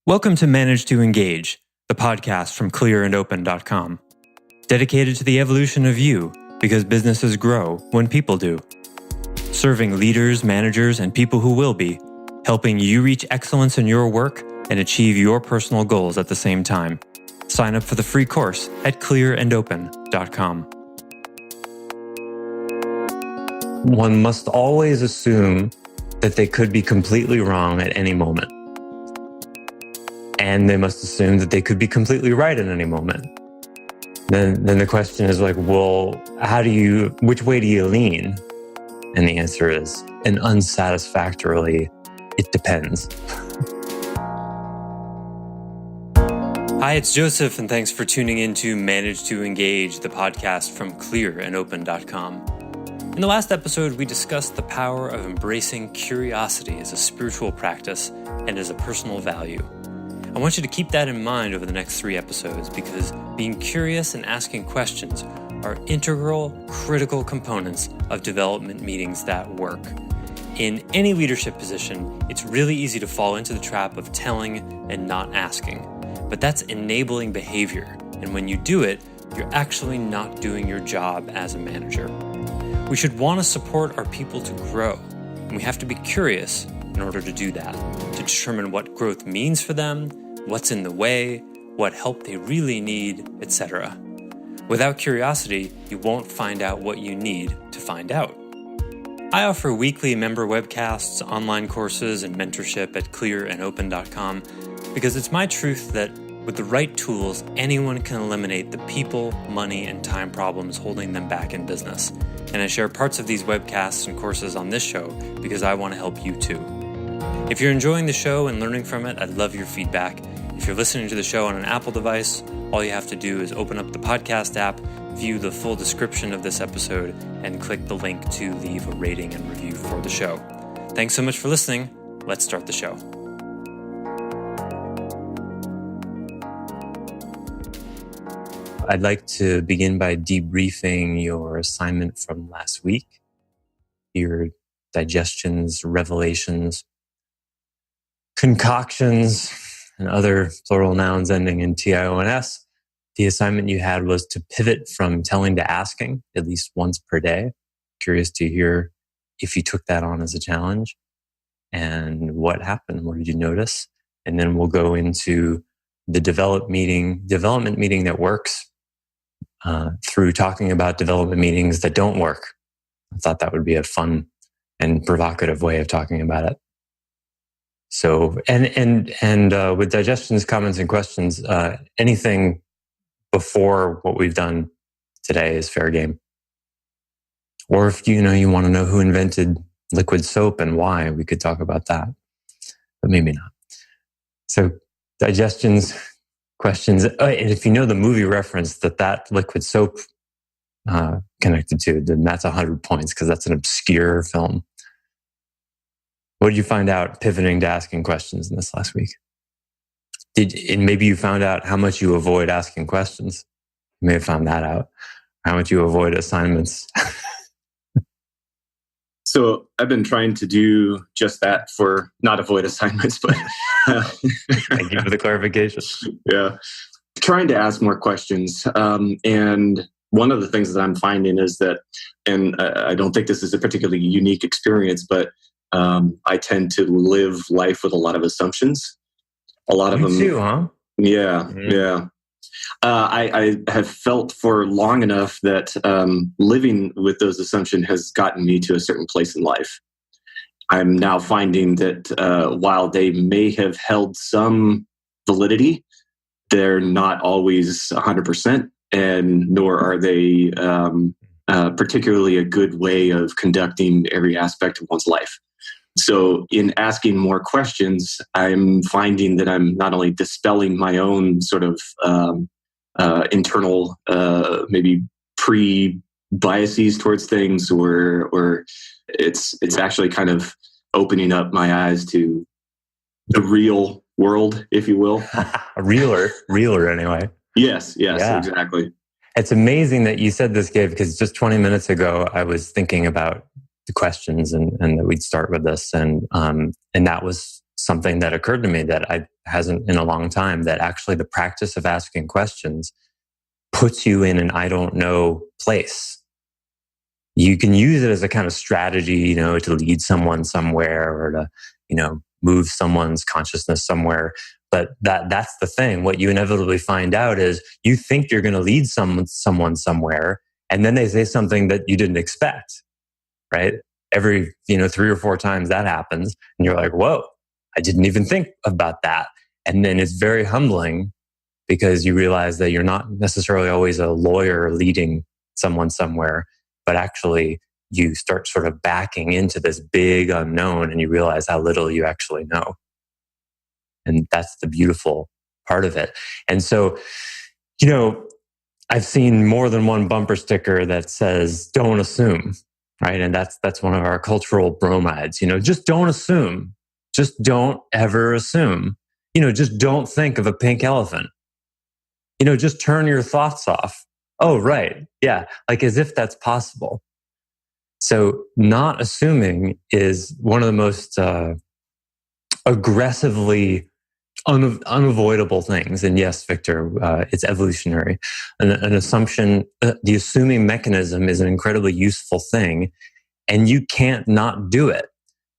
Welcome to Manage to Engage, the podcast from clearandopen.com. Dedicated to the evolution of you, because businesses grow when people do. Serving leaders, managers, and people who will be, helping you reach excellence in your work and achieve your personal goals at the same time. Sign up for the free course at clearandopen.com. One must always assume that they could be completely wrong at any moment. And they must assume that they could be completely right at any moment. Then the question is like, well, which way do you lean? And the answer is an unsatisfactorily, it depends. Hi, it's Joseph, and thanks for tuning in to Manage to Engage, the podcast from clearandopen.com. In the last episode, we discussed the power of embracing curiosity as a spiritual practice and as a personal value. I want you to keep that in mind over the next 3 episodes because being curious and asking questions are integral, critical components of development meetings that work. In any leadership position, it's really easy to fall into the trap of telling and not asking. But that's enabling behavior, and when you do it, you're actually not doing your job as a manager. We should want to support our people to grow, and we have to be curious in order to do that, to determine what growth means for them, what's in the way, what help they really need, etc. Without curiosity, you won't find out what you need to find out. I offer weekly member webcasts, online courses, and mentorship at clearandopen.com because it's my truth that with the right tools, anyone can eliminate the people, money, and time problems holding them back in business. And I share parts of these webcasts and courses on this show because I want to help you too. If you're enjoying the show and learning from it, I'd love your feedback. If you're listening to the show on an Apple device, all you have to do is open up the podcast app, view the full description of this episode, and click the link to leave a rating and review for the show. Thanks so much for listening. Let's start the show. I'd like to begin by debriefing your assignment from last week, your digestions, revelations, concoctions, and other plural nouns ending in T-I-O-N-S. The assignment you had was to pivot from telling to asking at least once per day. Curious to hear if you took that on as a challenge and what happened. What did you notice? And then we'll go into the development meeting that works through talking about development meetings that don't work. I thought that would be a fun and provocative way of talking about it. So, and with digestions, comments, and questions, anything before what we've done today is fair game. Or if you want to know who invented liquid soap and why, we could talk about that, but maybe not. So, digestions, questions, and if you know the movie reference that liquid soap connected to, then that's 100 points because that's an obscure film. What did you find out pivoting to asking questions in this last week? And maybe you found out how much you avoid asking questions. You may have found that out. How much you avoid assignments. So I've been trying to do just that for not avoid assignments, but thank you for the clarification. Yeah, trying to ask more questions. And one of the things that I'm finding is that, and I don't think this is a particularly unique experience, but I tend to live life with a lot of assumptions. A lot of them. Me too, huh? Yeah, yeah. I have felt for long enough that living with those assumptions has gotten me to a certain place in life. I'm now finding that while they may have held some validity, they're not always 100%, and nor are they particularly a good way of conducting every aspect of one's life. So in asking more questions, I'm finding that I'm not only dispelling my own sort of internal, maybe pre-biases towards things, or it's actually kind of opening up my eyes to the real world, if you will. realer anyway. Yes, yeah. Exactly. It's amazing that you said this, Gabe, because just 20 minutes ago, I was thinking about the questions and that we'd start with this. And that was something that occurred to me that I hasn't in a long time, that actually the practice of asking questions puts you in an I don't know place. You can use it as a kind of strategy, to lead someone somewhere or to, move someone's consciousness somewhere. But that's the thing. What you inevitably find out is you think you're going to lead someone somewhere, and then they say something that you didn't expect, right? Every, 3 or 4 times that happens, and you're like, whoa, I didn't even think about that. And then it's very humbling because you realize that you're not necessarily always a lawyer leading someone somewhere, but actually you start sort of backing into this big unknown and you realize how little you actually know. And that's the beautiful part of it. And so, I've seen more than one bumper sticker that says, don't assume, right? And that's one of our cultural bromides, just don't assume. Just don't ever assume. Just don't think of a pink elephant. Just turn your thoughts off. Oh, right. Yeah. Like as if that's possible. So not assuming is one of the most aggressively unavoidable things. And yes, Victor, it's evolutionary. An assumption, the assuming mechanism is an incredibly useful thing, and you can't not do it.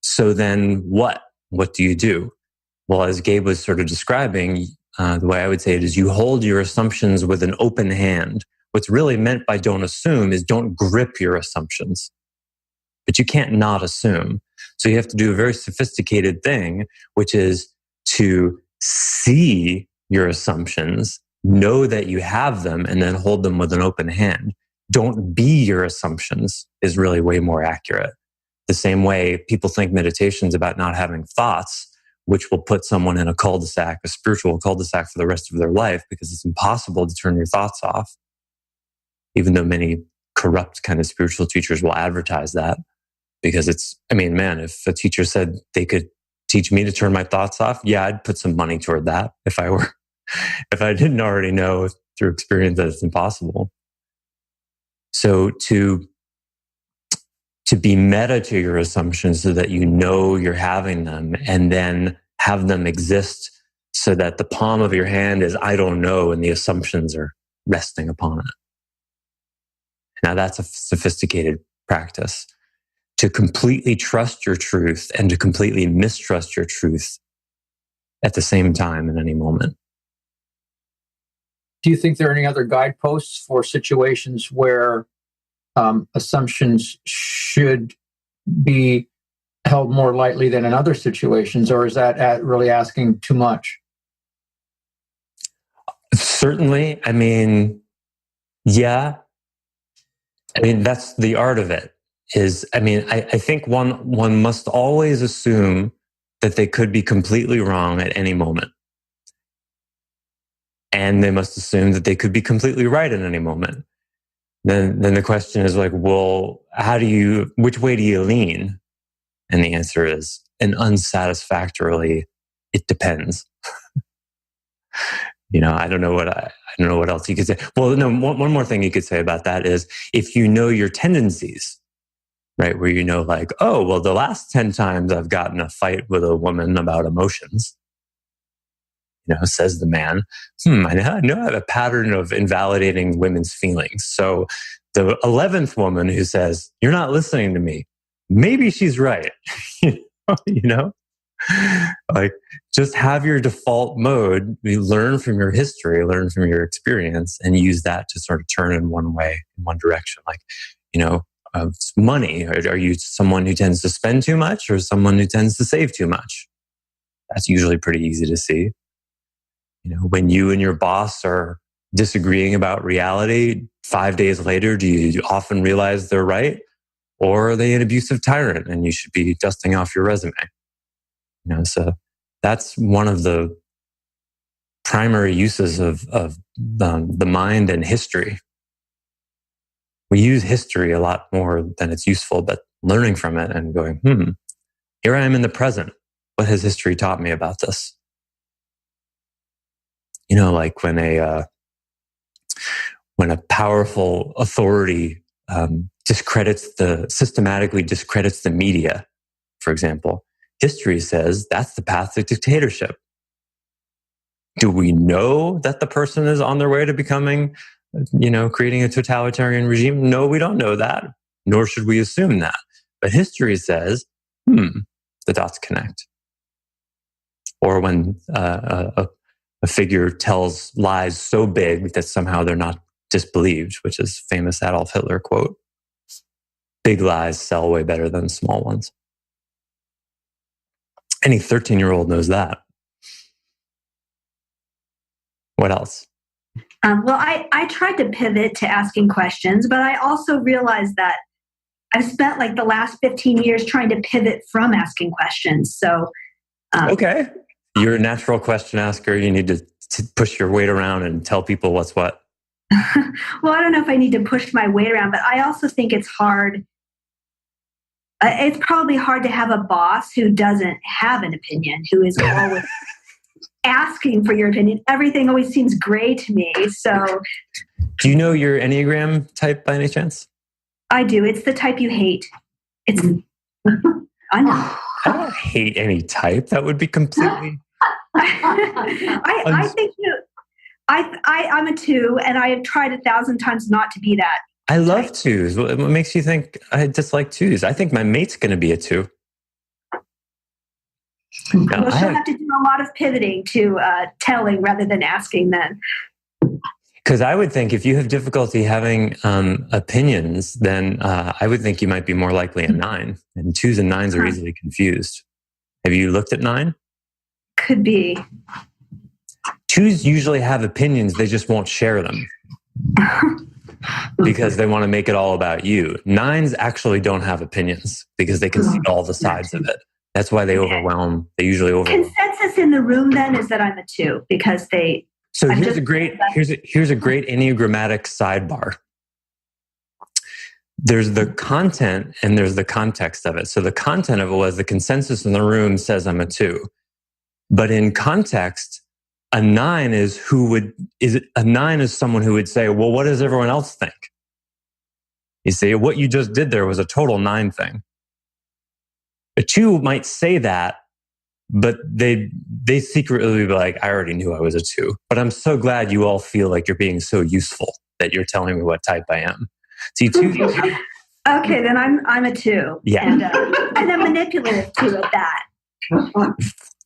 So then what? What do you do? Well, as Gabe was sort of describing, the way I would say it is you hold your assumptions with an open hand. What's really meant by don't assume is don't grip your assumptions. But you can't not assume. So you have to do a very sophisticated thing, which is to see your assumptions, know that you have them, and then hold them with an open hand. Don't be your assumptions is really way more accurate. The same way people think meditation's about not having thoughts, which will put someone in a cul-de-sac, a spiritual cul-de-sac for the rest of their life, because it's impossible to turn your thoughts off, even though many corrupt kind of spiritual teachers will advertise that. Because if a teacher said they could teach me to turn my thoughts off, yeah, I'd put some money toward that if I didn't already know through experience that it's impossible. So to be meta to your assumptions so that you know you're having them, and then have them exist so that the palm of your hand is I don't know and the assumptions are resting upon it. Now that's a sophisticated practice. To completely trust your truth and to completely mistrust your truth at the same time in any moment. Do you think there are any other guideposts for situations where assumptions should be held more lightly than in other situations, or is that really asking too much? Certainly. Yeah. That's the art of it. I think one must always assume that they could be completely wrong at any moment. And they must assume that they could be completely right at any moment. Then the question is like, well, which way do you lean? And the answer is an unsatisfactorily, it depends. I don't know what else you could say. Well, no, one more thing you could say about that is if you know your tendencies, right? Where the last 10 times I've gotten a fight with a woman about emotions, says the man, I know I have a pattern of invalidating women's feelings. So the 11th woman who says, you're not listening to me, maybe she's right. Like just have your default mode, learn from your history, learn from your experience, and use that to sort of turn in one way, in one direction. Like, money. Are you someone who tends to spend too much or someone who tends to save too much? That's usually pretty easy to see. When you and your boss are disagreeing about reality, 5 days later, do you often realize they're right? Or are they an abusive tyrant and you should be dusting off your resume? So that's one of the primary uses of the mind and history. We use history a lot more than it's useful, but learning from it and going, here I am in the present. What has history taught me about this? Like when a powerful authority systematically discredits the media, for example, history says that's the path to dictatorship. Do we know that the person is on their way to becoming, creating a totalitarian regime? No, we don't know that, nor should we assume that. But history says, the dots connect. Or when a figure tells lies so big that somehow they're not disbelieved, which is famous Adolf Hitler quote. Big lies sell way better than small ones. Any 13-year-old knows that. What else? I tried to pivot to asking questions, but I also realized that I've spent like the last 15 years trying to pivot from asking questions. So, okay. You're a natural question asker. You need to push your weight around and tell people what's what. Well, I don't know if I need to push my weight around, but I also think it's hard. It's probably hard to have a boss who doesn't have an opinion, who is always asking for your opinion. Everything always seems gray to me. So, do you know your Enneagram type by any chance? I do. It's the type you hate. It's. I know. I don't hate any type. That would be completely. I think I'm a 2, and I have tried 1,000 times not to be that. I love 2s. What makes you think I dislike 2s? I think my mate's going to be a 2. Well, she'll have to do a lot of pivoting to telling rather than asking then. Because I would think if you have difficulty having opinions, then I would think you might be more likely a 9. And 2s and 9s are easily confused. Have you looked at 9? Could be. 2s usually have opinions, they just won't share them. Because they want to make it all about you. 9s actually don't have opinions because they can see all the sides of it. That's why they overwhelm. They usually overwhelm. Consensus in the room then is that I'm a 2 because they. So here's a great enneagrammatic sidebar. There's the content and there's the context of it. So the content of it was the consensus in the room says I'm a 2, but in context, a 9 is someone who would say, well, what does everyone else think? You see, what you just did there was a total 9 thing. A 2 might say that, but they secretly be like, I already knew I was a 2, but I'm so glad you all feel like you're being so useful that you're telling me what type I am. See, 2. Okay, then I'm a 2. Yeah. And I'm manipulative too at that.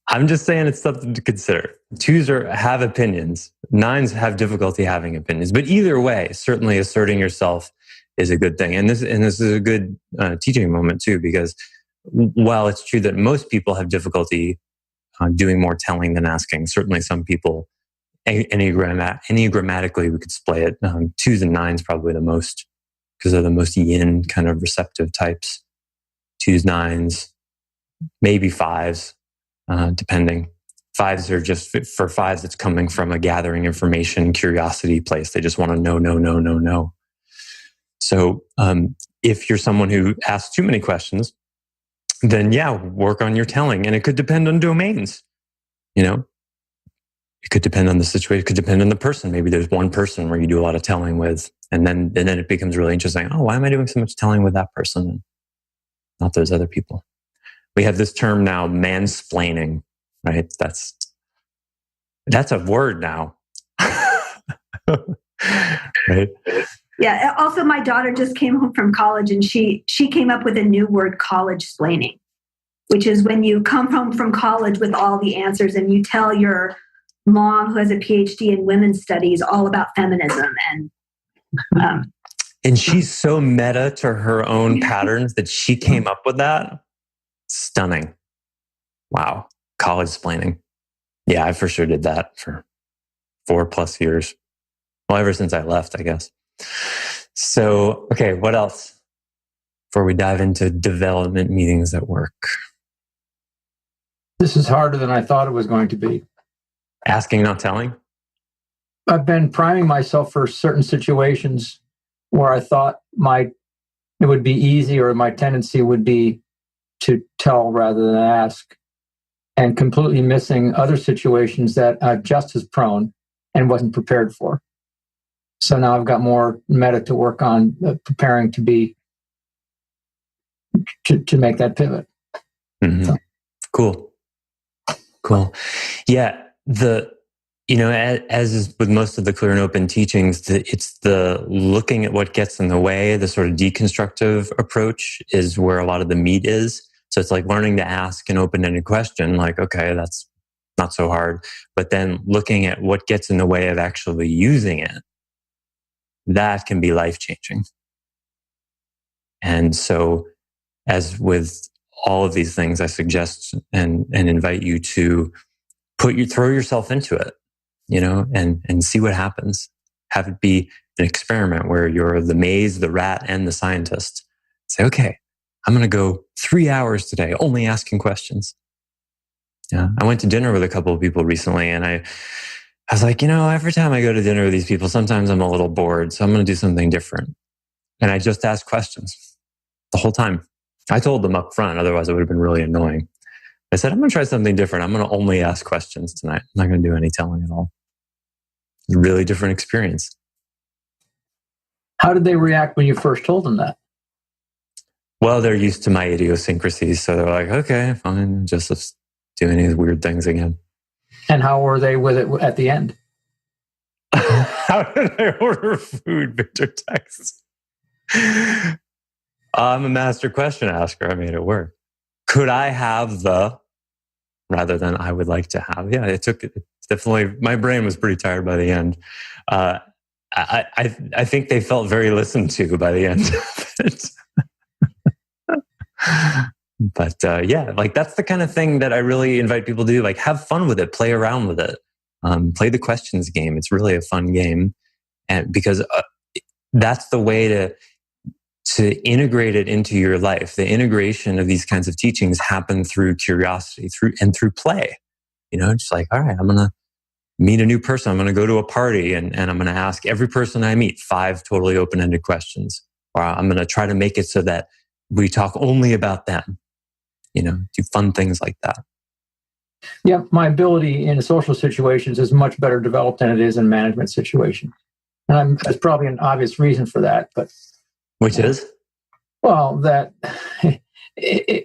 I'm just saying it's something to consider. 2s have opinions. 9s have difficulty having opinions. But either way, certainly asserting yourself is a good thing. And this is a good teaching moment too, because while it's true that most people have difficulty doing more telling than asking, certainly some people, enneagrammatically, we could splay it. 2s and 9s probably the most, because they're the most yin kind of receptive types. 2s, 9s, maybe 5s. Depending. 5s are just for 5s, it's coming from a gathering information, curiosity place. They just want to know. So if you're someone who asks too many questions, then work on your telling. And it could depend on domains. It could depend on the situation. It could depend on the person. Maybe there's one person where you do a lot of telling with, and then it becomes really interesting. Oh, why am I doing so much telling with that person and not those other people? We have this term now, mansplaining, right? That's a word now. Right? Yeah. Also, my daughter just came home from college and she came up with a new word, college-splaining, which is when you come home from college with all the answers and you tell your mom who has a PhD in women's studies all about feminism. And she's so meta to her own patterns that she came up with that. Stunning. Wow. College-splaining. Yeah, I for sure did that for 4+ years. Well, ever since I left, I guess. So, okay, what else before we dive into development meetings at work? This is harder than I thought it was going to be. Asking, not telling? I've been priming myself for certain situations where I thought it would be easy, or my tendency would be to tell rather than ask, and completely missing other situations that I'm just as prone and wasn't prepared for. So now I've got more meta to work on, preparing to make that pivot. Mm-hmm. So. Cool. Yeah. As is with most of the clear and open teachings, it's the looking at what gets in the way, the sort of deconstructive approach is where a lot of the meat is. So it's like learning to ask an open-ended question, like, okay, that's not so hard. But then looking at what gets in the way of actually using it, that can be life-changing. And so as with all of these things, I suggest and invite you to throw yourself into it, and see what happens. Have it be an experiment where you're the maze, the rat, and the scientist. Say, okay, I'm going to go 3 hours today only asking questions. Yeah, I went to dinner with a couple of people recently, and I was like, every time I go to dinner with these people, sometimes I'm a little bored, so I'm going to do something different. And I just asked questions the whole time. I told them up front, otherwise it would have been really annoying. I said, I'm going to try something different. I'm going to only ask questions tonight. I'm not going to do any telling at all. It's a really different experience. How did they react when you first told them that? Well, they're used to my idiosyncrasies, so they're like, okay, fine, just let's do any of these weird things again. And how were they with it at the end? How did I order food, Victor texts? I'm a master question asker. I made it work. Could I have rather than I would like to have? Yeah, it definitely, my brain was pretty tired by the end. I think they felt very listened to by the end of it. But that's the kind of thing that I really invite people to do. Like, have fun with it, play around with it, play the questions game. It's really a fun game, and because that's the way to integrate it into your life. The integration of these kinds of teachings happen through curiosity, through play. Just like, all right, I'm going to meet a new person. I'm going to go to a party and I'm going to ask every person I meet 5 totally open-ended questions. Or I'm going to try to make it so that we talk only about them. Do fun things like that. Yeah, my ability in social situations is much better developed than it is in management situation. And there's probably an obvious reason for that, but which is? Well, that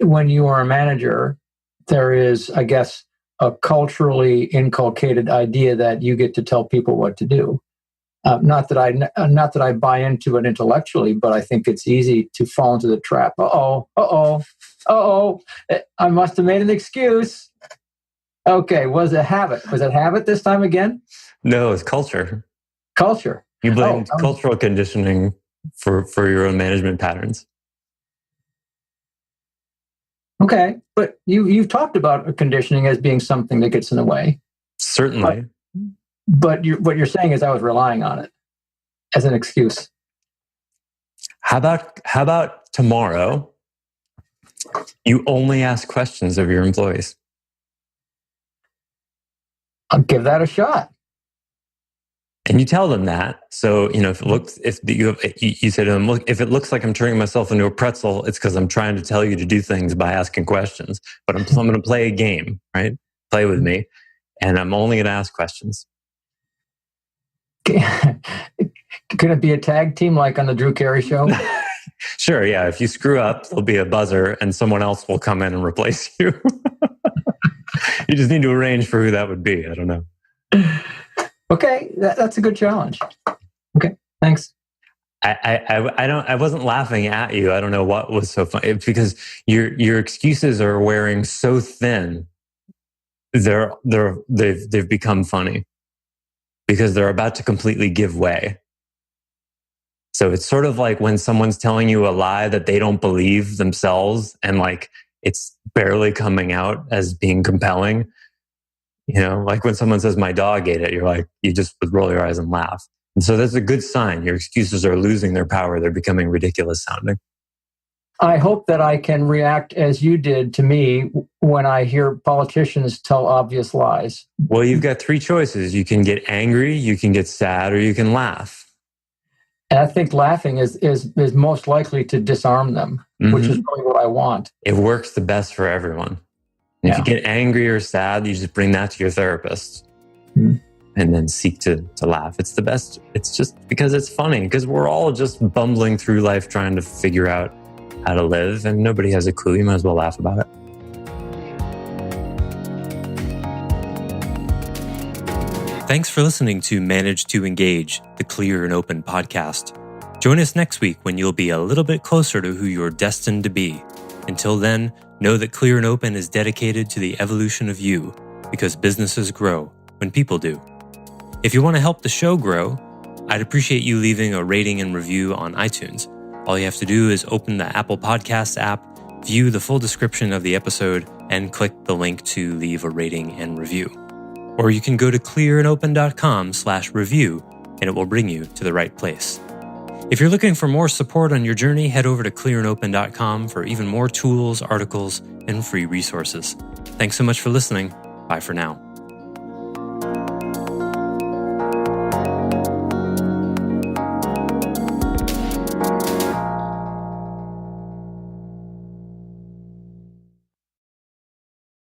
when you are a manager, there is, I guess, a culturally inculcated idea that you get to tell people what to do. Not that I buy into it intellectually, but I think it's easy to fall into the trap. I must have made an excuse. Okay, was it habit? Was it habit this time again? No, it's culture. Culture. You blamed cultural conditioning for your own management patterns. Okay, but you've talked about conditioning as being something that gets in the way. Certainly. But what you're saying is I was relying on it as an excuse. How about tomorrow you only ask questions of your employees? I'll give that a shot. And you tell them that. So, you say to them, look, if it looks like I'm turning myself into a pretzel, it's because I'm trying to tell you to do things by asking questions. But I'm going to play a game, right? Play with me. And I'm only going to ask questions. Can it be a tag team like on the Drew Carey show? Sure, yeah. If you screw up, there'll be a buzzer and someone else will come in and replace you. You just need to arrange for who that would be. I don't know. Okay, that's a good challenge. Okay, thanks. I wasn't laughing at you. I don't know what was so funny. It's because your excuses are wearing so thin. They've become funny because they're about to completely give way. So it's sort of like when someone's telling you a lie that they don't believe themselves, and like it's barely coming out as being compelling. Like when someone says, my dog ate it, you're like, you just would roll your eyes and laugh. And so that's a good sign. Your excuses are losing their power. They're becoming ridiculous sounding. I hope that I can react as you did to me when I hear politicians tell obvious lies. Well, you've got 3 choices. You can get angry, you can get sad, or you can laugh. And I think laughing is most likely to disarm them, which is really what I want. It works the best for everyone. If you get angry or sad, you just bring that to your therapist and then seek to laugh. It's the best. It's just because it's funny, because we're all just bumbling through life trying to figure out how to live, and nobody has a clue. You might as well laugh about it. Thanks for listening to Manage to Engage, the Clear and Open podcast. Join us next week when you'll be a little bit closer to who you're destined to be. Until then, know that Clear and Open is dedicated to the evolution of you, because businesses grow when people do. If you want to help the show grow, I'd appreciate you leaving a rating and review on iTunes. All you have to do is open the Apple Podcasts app, view the full description of the episode, and click the link to leave a rating and review. Or you can go to clearandopen.com/review and it will bring you to the right place. If you're looking for more support on your journey, head over to clearandopen.com for even more tools, articles, and free resources. Thanks so much for listening. Bye for now.